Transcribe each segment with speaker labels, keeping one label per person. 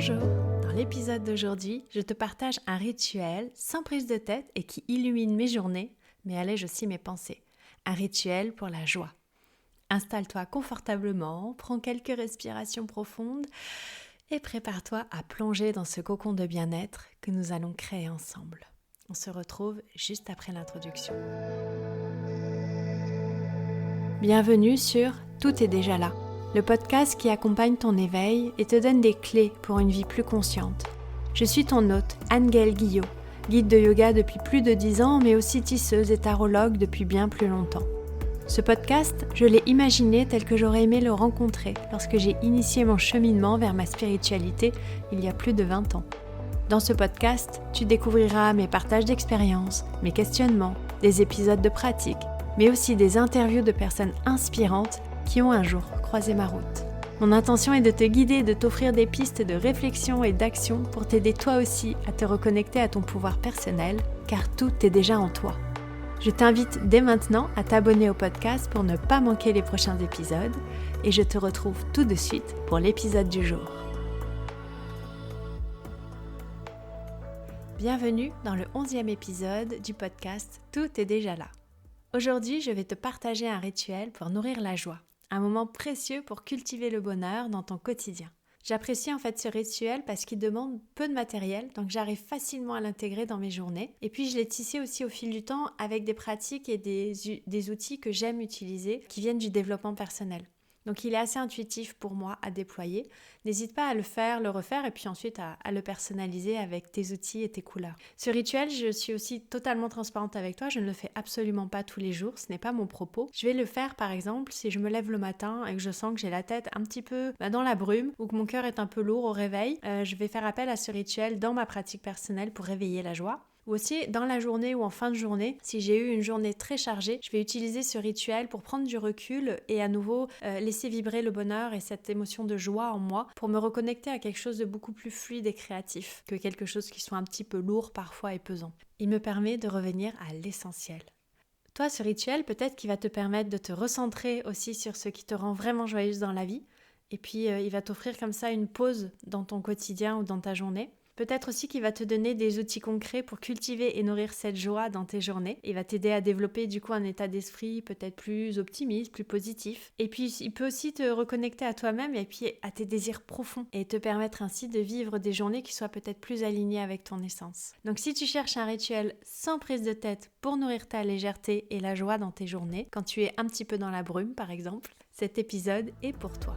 Speaker 1: Bonjour, dans l'épisode d'aujourd'hui, je te partage un rituel sans prise de tête et qui illumine mes journées, mais allège aussi mes pensées. Un rituel pour la joie. Installe-toi confortablement, prends quelques respirations profondes et prépare-toi à plonger dans ce cocon de bien-être que nous allons créer ensemble. On se retrouve juste après l'introduction. Bienvenue sur Tout est déjà là, le podcast qui accompagne ton éveil et te donne des clés pour une vie plus consciente. Je suis ton hôte, Anne-Gaëlle Guillot, guide de yoga depuis plus de 10 ans, mais aussi tisseuse et tarologue depuis bien plus longtemps. Ce podcast, je l'ai imaginé tel que j'aurais aimé le rencontrer lorsque j'ai initié mon cheminement vers ma spiritualité il y a plus de 20 ans. Dans ce podcast, tu découvriras mes partages d'expériences, mes questionnements, des épisodes de pratique, mais aussi des interviews de personnes inspirantes qui ont un jour croisé ma route. Mon intention est de te guider et de t'offrir des pistes de réflexion et d'action pour t'aider toi aussi à te reconnecter à ton pouvoir personnel, car tout est déjà en toi. Je t'invite dès maintenant à t'abonner au podcast pour ne pas manquer les prochains épisodes et je te retrouve tout de suite pour l'épisode du jour. Bienvenue dans le 11e épisode du podcast Tout est déjà là. Aujourd'hui, je vais te partager un rituel pour nourrir la joie, un moment précieux pour cultiver le bonheur dans ton quotidien. J'apprécie en fait ce rituel parce qu'il demande peu de matériel, donc j'arrive facilement à l'intégrer dans mes journées. Et puis je l'ai tissé aussi au fil du temps avec des pratiques et des outils que j'aime utiliser qui viennent du développement personnel. Donc il est assez intuitif pour moi à déployer. N'hésite pas à le faire, le refaire et puis ensuite à le personnaliser avec tes outils et tes couleurs. Ce rituel, je suis aussi totalement transparente avec toi, je ne le fais absolument pas tous les jours, ce n'est pas mon propos. Je vais le faire par exemple si je me lève le matin et que je sens que j'ai la tête un petit peu dans la brume ou que mon cœur est un peu lourd au réveil. Je vais faire appel à ce rituel dans ma pratique personnelle pour réveiller la joie. Ou aussi, dans la journée ou en fin de journée, si j'ai eu une journée très chargée, je vais utiliser ce rituel pour prendre du recul et à nouveau laisser vibrer le bonheur et cette émotion de joie en moi pour me reconnecter à quelque chose de beaucoup plus fluide et créatif que quelque chose qui soit un petit peu lourd parfois et pesant. Il me permet de revenir à l'essentiel. Toi, ce rituel, peut-être qu'il va te permettre de te recentrer aussi sur ce qui te rend vraiment joyeuse dans la vie. Et puis, il va t'offrir comme ça une pause dans ton quotidien ou dans ta journée. Peut-être aussi qu'il va te donner des outils concrets pour cultiver et nourrir cette joie dans tes journées. Il va t'aider à développer du coup un état d'esprit peut-être plus optimiste, plus positif. Et puis il peut aussi te reconnecter à toi-même et puis à tes désirs profonds et te permettre ainsi de vivre des journées qui soient peut-être plus alignées avec ton essence. Donc si tu cherches un rituel sans prise de tête pour nourrir ta légèreté et la joie dans tes journées, quand tu es un petit peu dans la brume par exemple, cet épisode est pour toi.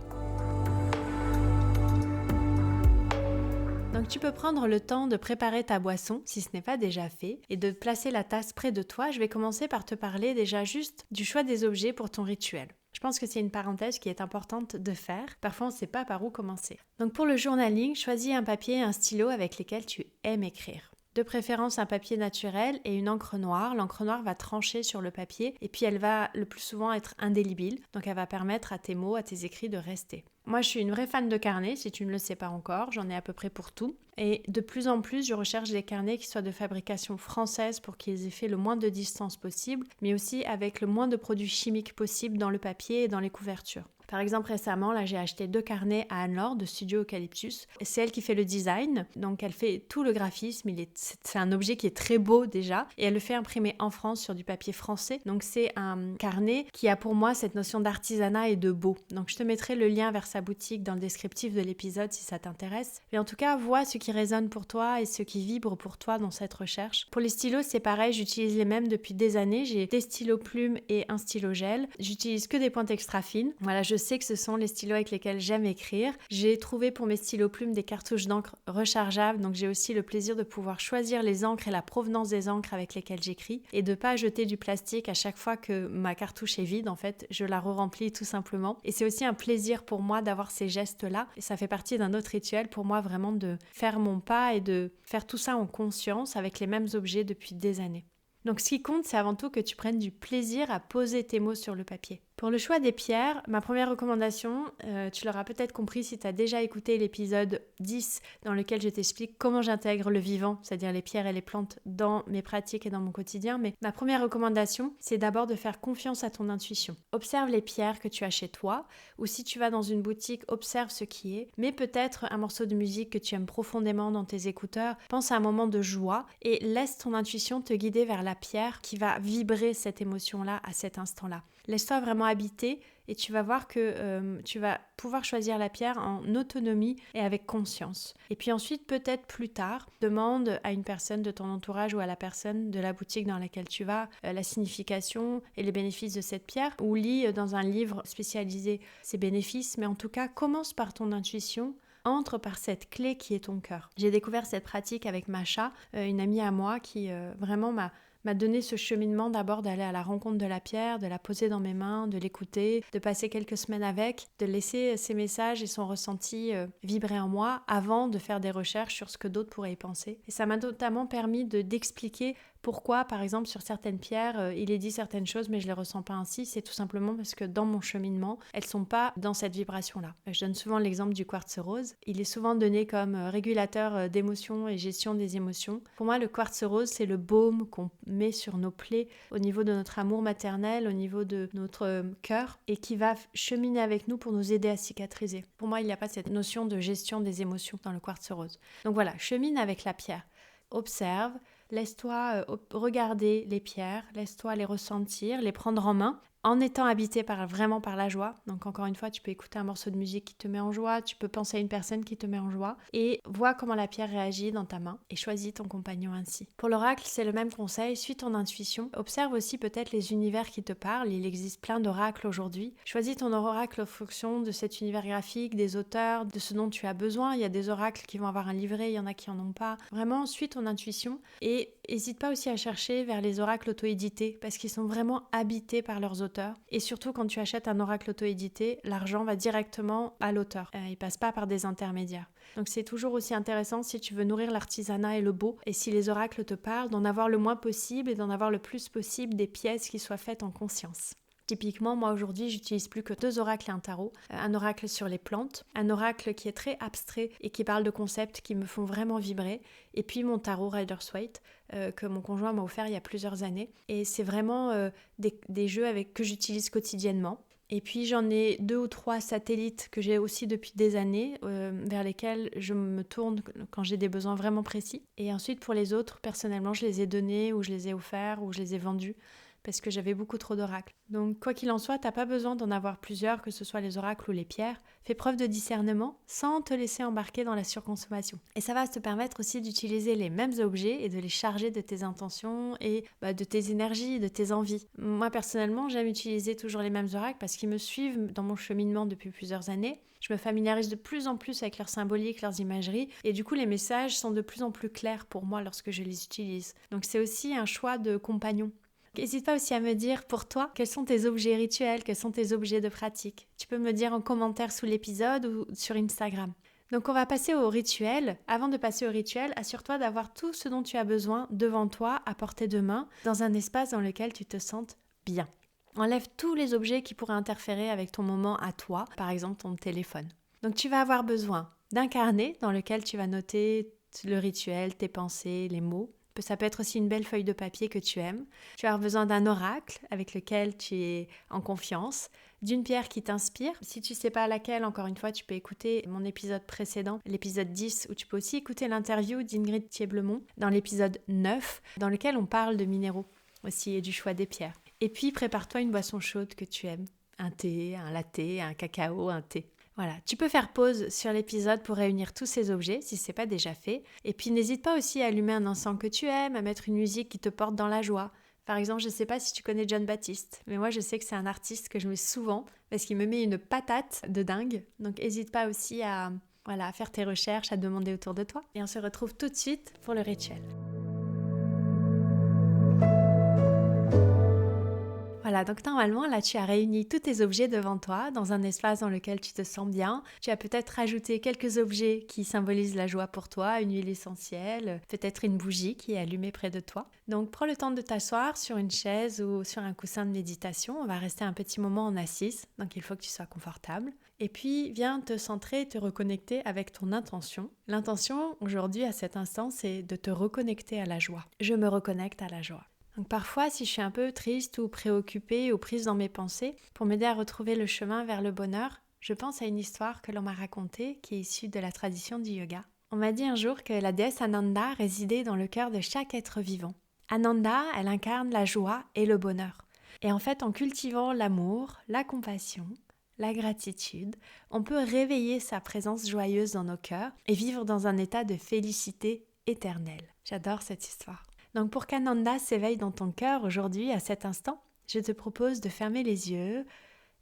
Speaker 1: Donc tu peux prendre le temps de préparer ta boisson si ce n'est pas déjà fait et de placer la tasse près de toi. Je vais commencer par te parler déjà juste du choix des objets pour ton rituel. Je pense que c'est une parenthèse qui est importante de faire. Parfois on ne sait pas par où commencer. Donc pour le journaling, choisis un papier et un stylo avec lesquels tu aimes écrire. De préférence un papier naturel et une encre noire. L'encre noire va trancher sur le papier et puis elle va le plus souvent être indélébile. Donc elle va permettre à tes mots, à tes écrits de rester. Moi, je suis une vraie fan de carnets, si tu ne le sais pas encore, j'en ai à peu près pour tout. Et de plus en plus, je recherche des carnets qui soient de fabrication française pour qu'ils aient fait le moins de distance possible, mais aussi avec le moins de produits chimiques possible dans le papier et dans les couvertures. Par exemple, récemment, là, j'ai acheté 2 carnets à Anne-Laure de Studio Eucalyptus. C'est elle qui fait le design, donc elle fait tout le graphisme. C'est un objet qui est très beau déjà, et elle le fait imprimer en France sur du papier français. Donc c'est un carnet qui a pour moi cette notion d'artisanat et de beau. Donc je te mettrai le lien vers sa boutique dans le descriptif de l'épisode si ça t'intéresse. Mais en tout cas, vois ce qui résonne pour toi et ce qui vibre pour toi dans cette recherche. Pour les stylos, c'est pareil, j'utilise les mêmes depuis des années. J'ai des stylos plumes et un stylo gel. J'utilise que des pointes extra fines. Voilà, je sais que ce sont les stylos avec lesquels j'aime écrire. J'ai trouvé pour mes stylos plumes des cartouches d'encre rechargeables, donc j'ai aussi le plaisir de pouvoir choisir les encres et la provenance des encres avec lesquelles j'écris et de pas jeter du plastique à chaque fois que ma cartouche est vide. En fait, je la re-remplis tout simplement. Et c'est aussi un plaisir pour moi d'avoir ces gestes-là. Et ça fait partie d'un autre rituel pour moi vraiment de faire mon pas et de faire tout ça en conscience avec les mêmes objets depuis des années. Donc ce qui compte, c'est avant tout que tu prennes du plaisir à poser tes mots sur le papier. Pour le choix des pierres, ma première recommandation, tu l'auras peut-être compris si tu as déjà écouté l'épisode 10 dans lequel je t'explique comment j'intègre le vivant, c'est-à-dire les pierres et les plantes dans mes pratiques et dans mon quotidien. Mais ma première recommandation, c'est d'abord de faire confiance à ton intuition. Observe les pierres que tu as chez toi ou si tu vas dans une boutique, observe ce qui est. Mais peut-être un morceau de musique que tu aimes profondément dans tes écouteurs. Pense à un moment de joie et laisse ton intuition te guider vers la pierre qui va vibrer cette émotion-là à cet instant-là. Laisse-toi vraiment habiter et tu vas voir que tu vas pouvoir choisir la pierre en autonomie et avec conscience. Et puis ensuite, peut-être plus tard, demande à une personne de ton entourage ou à la personne de la boutique dans laquelle tu vas la signification et les bénéfices de cette pierre ou lis dans un livre spécialisé ses bénéfices. Mais en tout cas, commence par ton intuition. Entre par cette clé qui est ton cœur. J'ai découvert cette pratique avec Macha, une amie à moi qui vraiment m'a donné ce cheminement d'abord d'aller à la rencontre de la pierre, de la poser dans mes mains, de l'écouter, de passer quelques semaines avec, de laisser ses messages et son ressenti vibrer en moi avant de faire des recherches sur ce que d'autres pourraient y penser. Et ça m'a notamment permis d'expliquer pourquoi, par exemple, sur certaines pierres, il est dit certaines choses, mais je les ressens pas ainsi. C'est tout simplement parce que dans mon cheminement, elles sont pas dans cette vibration-là. Je donne souvent l'exemple du quartz rose. Il est souvent donné comme régulateur d'émotions et gestion des émotions. Pour moi, le quartz rose, c'est le baume qu'on met sur nos plaies au niveau de notre amour maternel, au niveau de notre cœur, et qui va cheminer avec nous pour nous aider à cicatriser. Pour moi, il n'y a pas cette notion de gestion des émotions dans le quartz rose. Donc voilà, chemine avec la pierre. Observe, laisse-toi regarder les pierres, laisse-toi les ressentir, les prendre en main, en étant habité vraiment par la joie. Donc encore une fois, tu peux écouter un morceau de musique qui te met en joie, tu peux penser à une personne qui te met en joie et vois comment la pierre réagit dans ta main et choisis ton compagnon ainsi. Pour l'oracle, c'est le même conseil, suis ton intuition. Observe aussi peut-être les univers qui te parlent, il existe plein d'oracles aujourd'hui. Choisis ton oracle en fonction de cet univers graphique, des auteurs, de ce dont tu as besoin. Il y a des oracles qui vont avoir un livret, il y en a qui en ont pas. Vraiment, suis ton intuition et n'hésite pas aussi à chercher vers les oracles auto-édités parce qu'ils sont vraiment habités par leurs auteurs. Et surtout, quand tu achètes un oracle auto-édité, l'argent va directement à l'auteur. Il passe pas par des intermédiaires. Donc c'est toujours aussi intéressant si tu veux nourrir l'artisanat et le beau, et si les oracles te parlent, d'en avoir le moins possible et d'en avoir le plus possible des pièces qui soient faites en conscience. Typiquement, moi aujourd'hui, j'utilise plus que 2 oracles et un tarot. Un oracle sur les plantes, un oracle qui est très abstrait et qui parle de concepts qui me font vraiment vibrer, et puis mon tarot Rider's Waite que mon conjoint m'a offert il y a plusieurs années. Et c'est vraiment des jeux que j'utilise quotidiennement. Et puis j'en ai 2 ou 3 satellites que j'ai aussi depuis des années, vers lesquels je me tourne quand j'ai des besoins vraiment précis. Et ensuite pour les autres, personnellement, je les ai donnés ou je les ai offerts ou je les ai vendus parce que j'avais beaucoup trop d'oracles. Donc quoi qu'il en soit, t'as pas besoin d'en avoir plusieurs, que ce soit les oracles ou les pierres. Fais preuve de discernement sans te laisser embarquer dans la surconsommation. Et ça va te permettre aussi d'utiliser les mêmes objets et de les charger de tes intentions et de tes énergies, de tes envies. Moi personnellement, j'aime utiliser toujours les mêmes oracles parce qu'ils me suivent dans mon cheminement depuis plusieurs années. Je me familiarise de plus en plus avec leurs symboliques, leurs imageries, et du coup les messages sont de plus en plus clairs pour moi lorsque je les utilise. Donc c'est aussi un choix de compagnon. N'hésite pas aussi à me dire pour toi quels sont tes objets rituels, quels sont tes objets de pratique. Tu peux me le dire en commentaire sous l'épisode ou sur Instagram. Donc on va passer au rituel. Avant de passer au rituel, assure-toi d'avoir tout ce dont tu as besoin devant toi, à portée de main, dans un espace dans lequel tu te sentes bien. Enlève tous les objets qui pourraient interférer avec ton moment à toi, par exemple ton téléphone. Donc tu vas avoir besoin d'un carnet dans lequel tu vas noter le rituel, tes pensées, les mots. Ça peut être aussi une belle feuille de papier que tu aimes. Tu vas avoir besoin d'un oracle avec lequel tu es en confiance, d'une pierre qui t'inspire. Si tu ne sais pas laquelle, encore une fois, tu peux écouter mon épisode précédent, l'épisode 10, où tu peux aussi écouter l'interview d'Ingrid Thieblemont dans l'épisode 9, dans lequel on parle de minéraux aussi et du choix des pierres. Et puis, prépare-toi une boisson chaude que tu aimes. Un thé, un latte, un cacao, un thé. Voilà, tu peux faire pause sur l'épisode pour réunir tous ces objets si ce n'est pas déjà fait. Et puis n'hésite pas aussi à allumer un encens que tu aimes, à mettre une musique qui te porte dans la joie. Par exemple, je ne sais pas si tu connais Jon Batiste, mais moi je sais que c'est un artiste que je mets souvent parce qu'il me met une patate de dingue. Donc n'hésite pas aussi à faire tes recherches, à demander autour de toi. Et on se retrouve tout de suite pour le rituel. Voilà, donc normalement, là, tu as réuni tous tes objets devant toi dans un espace dans lequel tu te sens bien. Tu as peut-être rajouté quelques objets qui symbolisent la joie pour toi, une huile essentielle, peut-être une bougie qui est allumée près de toi. Donc, prends le temps de t'asseoir sur une chaise ou sur un coussin de méditation. On va rester un petit moment en assise, donc il faut que tu sois confortable. Et puis, viens te centrer, te reconnecter avec ton intention. L'intention, aujourd'hui, à cet instant, c'est de te reconnecter à la joie. Je me reconnecte à la joie. Donc parfois, si je suis un peu triste ou préoccupée ou prise dans mes pensées, pour m'aider à retrouver le chemin vers le bonheur, je pense à une histoire que l'on m'a racontée qui est issue de la tradition du yoga. On m'a dit un jour que la déesse Ananda résidait dans le cœur de chaque être vivant. Ananda, elle incarne la joie et le bonheur. Et en fait, en cultivant l'amour, la compassion, la gratitude, on peut réveiller sa présence joyeuse dans nos cœurs et vivre dans un état de félicité éternelle. J'adore cette histoire. Donc pour qu'Ananda s'éveille dans ton cœur aujourd'hui, à cet instant, je te propose de fermer les yeux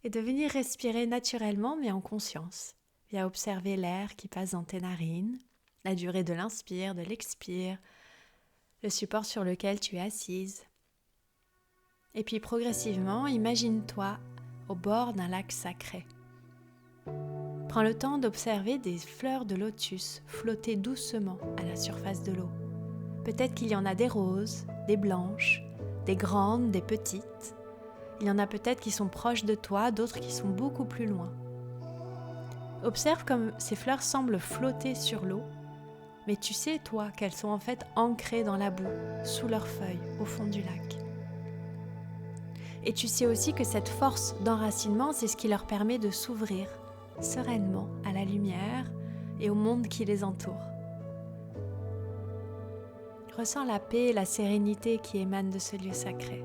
Speaker 1: et de venir respirer naturellement mais en conscience. Viens observer l'air qui passe dans tes narines, la durée de l'inspire, de l'expire, le support sur lequel tu es assise. Et puis progressivement, imagine-toi au bord d'un lac sacré. Prends le temps d'observer des fleurs de lotus flotter doucement à la surface de l'eau. Peut-être qu'il y en a des roses, des blanches, des grandes, des petites. Il y en a peut-être qui sont proches de toi, d'autres qui sont beaucoup plus loin. Observe comme ces fleurs semblent flotter sur l'eau, mais tu sais, toi, qu'elles sont en fait ancrées dans la boue, sous leurs feuilles, au fond du lac. Et tu sais aussi que cette force d'enracinement, c'est ce qui leur permet de s'ouvrir sereinement à la lumière et au monde qui les entoure. Ressens la paix et la sérénité qui émanent de ce lieu sacré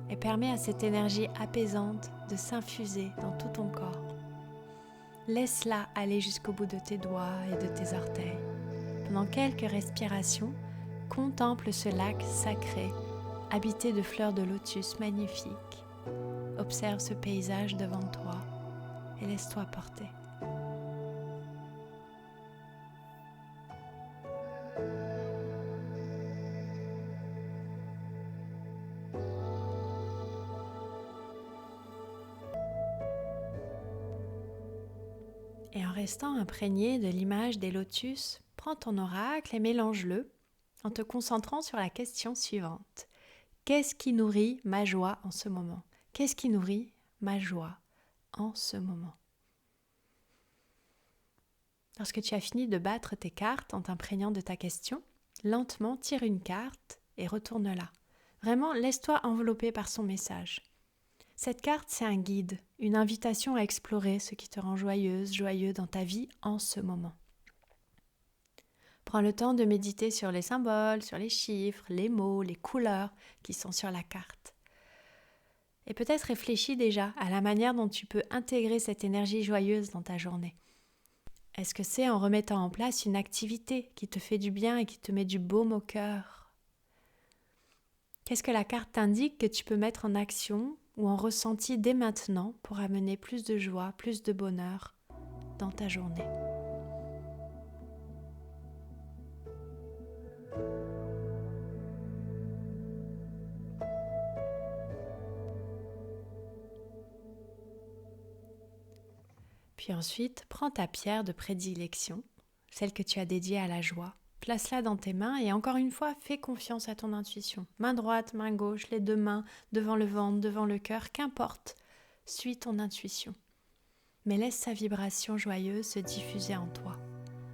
Speaker 1: et permets à cette énergie apaisante de s'infuser dans tout ton corps. Laisse-la aller jusqu'au bout de tes doigts et de tes orteils. Pendant quelques respirations, contemple ce lac sacré, habité de fleurs de lotus magnifiques. Observe ce paysage devant toi et laisse-toi porter. Et en restant imprégné de l'image des lotus, prends ton oracle et mélange-le en te concentrant sur la question suivante. Qu'est-ce qui nourrit ma joie en ce moment ? Qu'est-ce qui nourrit ma joie en ce moment ? Lorsque tu as fini de battre tes cartes en t'imprégnant de ta question, lentement tire une carte et retourne-la. Vraiment, laisse-toi envelopper par son message. Cette carte, c'est un guide, une invitation à explorer ce qui te rend joyeuse, joyeux dans ta vie en ce moment. Prends le temps de méditer sur les symboles, sur les chiffres, les mots, les couleurs qui sont sur la carte. Et peut-être réfléchis déjà à la manière dont tu peux intégrer cette énergie joyeuse dans ta journée. Est-ce que c'est en remettant en place une activité qui te fait du bien et qui te met du baume au cœur ? Qu'est-ce que la carte t'indique que tu peux mettre en action ou en ressenti dès maintenant pour amener plus de joie, plus de bonheur dans ta journée ? Puis ensuite, prends ta pierre de prédilection, celle que tu as dédiée à la joie. Place-la dans tes mains et encore une fois, fais confiance à ton intuition. Main droite, main gauche, les deux mains, devant le ventre, devant le cœur, qu'importe. Suis ton intuition. Mais laisse sa vibration joyeuse se diffuser en toi.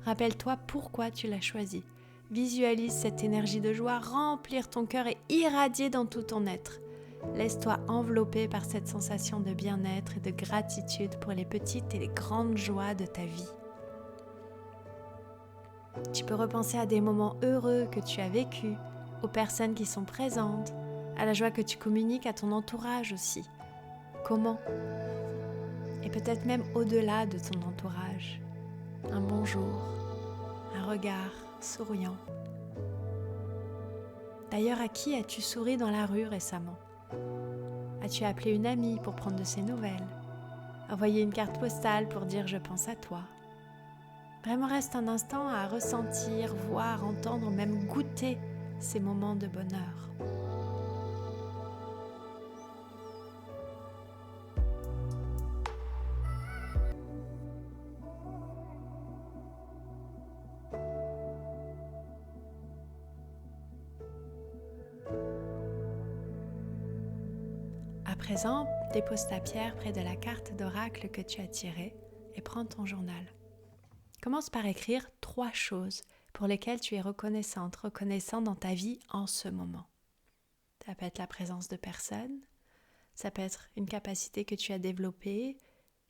Speaker 1: Rappelle-toi pourquoi tu l'as choisie. Visualise cette énergie de joie remplir ton cœur et irradier dans tout ton être. Laisse-toi envelopper par cette sensation de bien-être et de gratitude pour les petites et les grandes joies de ta vie. Tu peux repenser à des moments heureux que tu as vécus, aux personnes qui sont présentes, à la joie que tu communiques à ton entourage aussi. Comment ? Et peut-être même au-delà de ton entourage. Un bonjour, un regard souriant. D'ailleurs, à qui as-tu souri dans la rue récemment ? As-tu appelé une amie pour prendre de ses nouvelles ? Envoyé une carte postale pour dire « je pense à toi » ? Vraiment reste un instant à ressentir, voir, entendre, même goûter ces moments de bonheur. présent, dépose ta pierre près de la carte d'oracle que tu as tirée et prends ton journal. Commence par écrire 3 choses pour lesquelles tu es reconnaissant dans ta vie en ce moment. Ça peut être la présence de personnes, ça peut être une capacité que tu as développée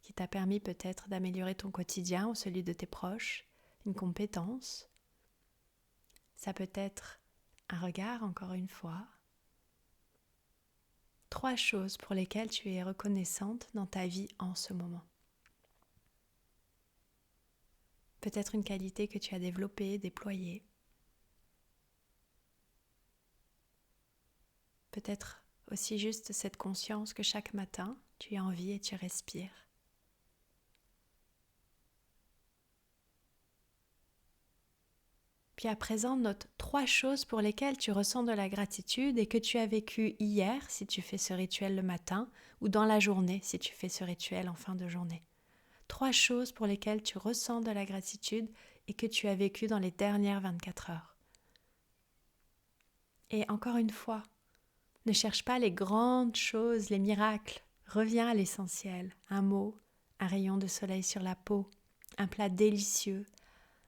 Speaker 1: qui t'a permis peut-être d'améliorer ton quotidien ou celui de tes proches, une compétence. Ça peut être un regard, encore une fois. 3 choses pour lesquelles tu es reconnaissante dans ta vie en ce moment. Peut-être une qualité que tu as développée, déployée. Peut-être aussi juste cette conscience que chaque matin, tu es en vie et tu respires. Puis à présent, note 3 choses pour lesquelles tu ressens de la gratitude et que tu as vécues hier si tu fais ce rituel le matin ou dans la journée si tu fais ce rituel en fin de journée. 3 choses pour lesquelles tu ressens de la gratitude et que tu as vécues dans les dernières 24 heures. Et encore une fois, ne cherche pas les grandes choses, les miracles. Reviens à l'essentiel. Un mot, un rayon de soleil sur la peau, un plat délicieux,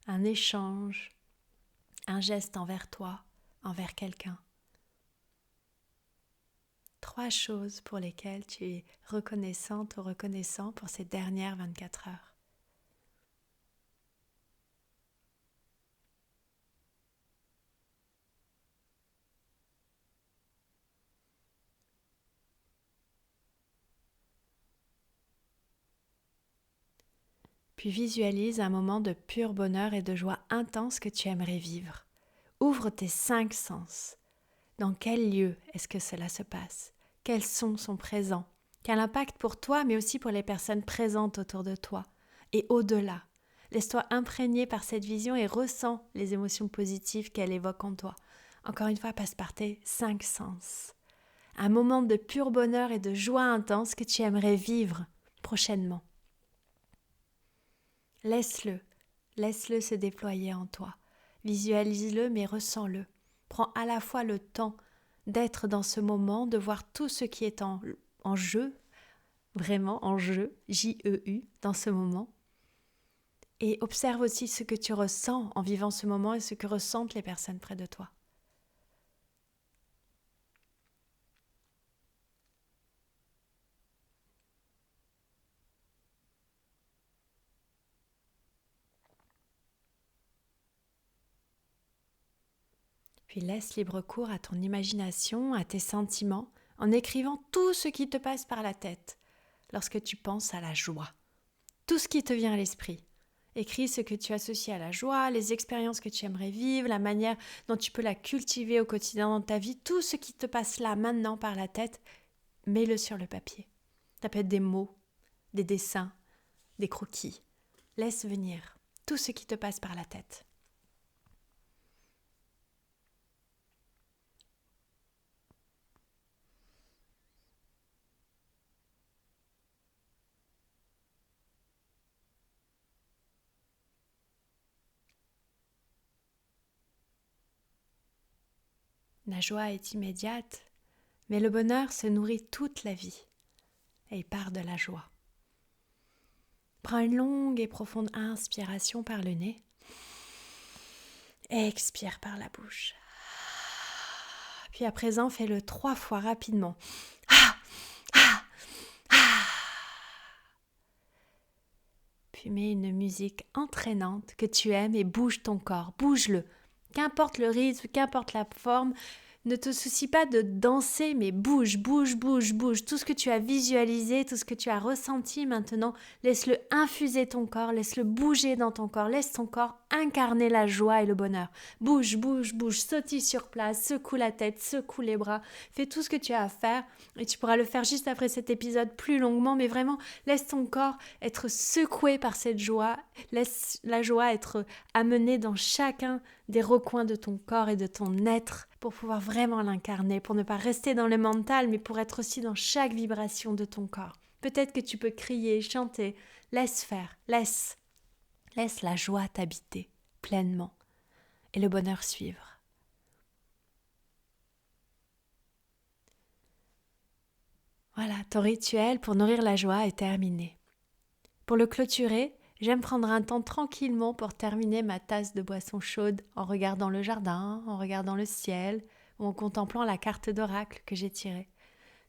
Speaker 1: un échange, un geste envers toi, envers quelqu'un. 3 choses pour lesquelles tu es reconnaissante ou reconnaissant pour ces dernières 24 heures. Puis visualise un moment de pur bonheur et de joie intense que tu aimerais vivre. Ouvre tes 5 sens. Dans quel lieu est-ce que cela se passe? Quels sons sont présents? Quel impact pour toi, mais aussi pour les personnes présentes autour de toi? Et au-delà, laisse-toi imprégner par cette vision et ressens les émotions positives qu'elle évoque en toi. Encore une fois, passe par tes 5 sens. Un moment de pur bonheur et de joie intense que tu aimerais vivre prochainement. Laisse-le se déployer en toi. Visualise-le, mais ressens-le. Prends à la fois le temps d'être dans ce moment, de voir tout ce qui est en jeu, vraiment en jeu, J-E-U, dans ce moment. Et observe aussi ce que tu ressens en vivant ce moment et ce que ressentent les personnes près de toi. Puis laisse libre cours à ton imagination, à tes sentiments, en écrivant tout ce qui te passe par la tête lorsque tu penses à la joie. Tout ce qui te vient à l'esprit. Écris ce que tu associes à la joie, les expériences que tu aimerais vivre, la manière dont tu peux la cultiver au quotidien dans ta vie, tout ce qui te passe là maintenant par la tête, mets-le sur le papier. Ça peut être des mots, des dessins, des croquis. Laisse venir tout ce qui te passe par la tête. La joie est immédiate, mais le bonheur se nourrit toute la vie et il part de la joie. Prends une longue et profonde inspiration par le nez et expire par la bouche. Puis à présent, fais-le 3 fois rapidement. Puis mets une musique entraînante que tu aimes et bouge ton corps, bouge-le. Qu'importe le rythme, qu'importe la forme, ne te soucie pas de danser, mais bouge, bouge, bouge, bouge. Tout ce que tu as visualisé, tout ce que tu as ressenti maintenant, laisse-le infuser ton corps, laisse-le bouger dans ton corps, laisse ton corps incarner la joie et le bonheur. Bouge, bouge, bouge, sautille sur place, secoue la tête, secoue les bras, fais tout ce que tu as à faire et tu pourras le faire juste après cet épisode plus longuement, mais vraiment, laisse ton corps être secoué par cette joie, laisse la joie être amenée dans chacun des recoins de ton corps et de ton être pour pouvoir vraiment l'incarner, pour ne pas rester dans le mental, mais pour être aussi dans chaque vibration de ton corps. Peut-être que tu peux crier, chanter, laisse faire, laisse la joie t'habiter pleinement et le bonheur suivre. Voilà, ton rituel pour nourrir la joie est terminé. Pour le clôturer, j'aime prendre un temps tranquillement pour terminer ma tasse de boisson chaude en regardant le jardin, en regardant le ciel ou en contemplant la carte d'oracle que j'ai tirée.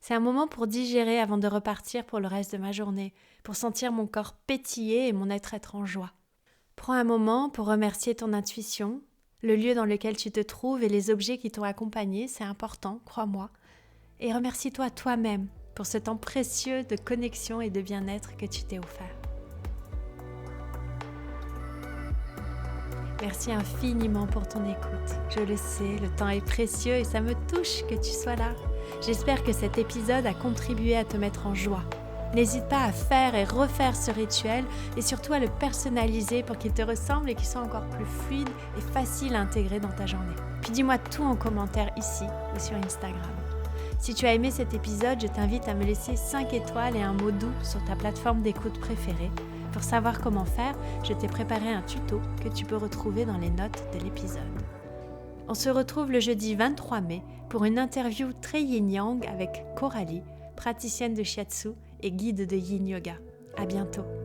Speaker 1: C'est un moment pour digérer avant de repartir pour le reste de ma journée, pour sentir mon corps pétiller et mon être en joie. Prends un moment pour remercier ton intuition, le lieu dans lequel tu te trouves et les objets qui t'ont accompagné, c'est important, crois-moi. Et remercie-toi toi-même pour ce temps précieux de connexion et de bien-être que tu t'es offert. Merci infiniment pour ton écoute. Je le sais, le temps est précieux et ça me touche que tu sois là. J'espère que cet épisode a contribué à te mettre en joie. N'hésite pas à faire et refaire ce rituel et surtout à le personnaliser pour qu'il te ressemble et qu'il soit encore plus fluide et facile à intégrer dans ta journée. Puis dis-moi tout en commentaire ici ou sur Instagram. Si tu as aimé cet épisode, je t'invite à me laisser 5 étoiles et un mot doux sur ta plateforme d'écoute préférée. Pour savoir comment faire, je t'ai préparé un tuto que tu peux retrouver dans les notes de l'épisode. On se retrouve le jeudi 23 mai pour une interview très yin-yang avec Coralie, praticienne de shiatsu et guide de yin yoga. À bientôt.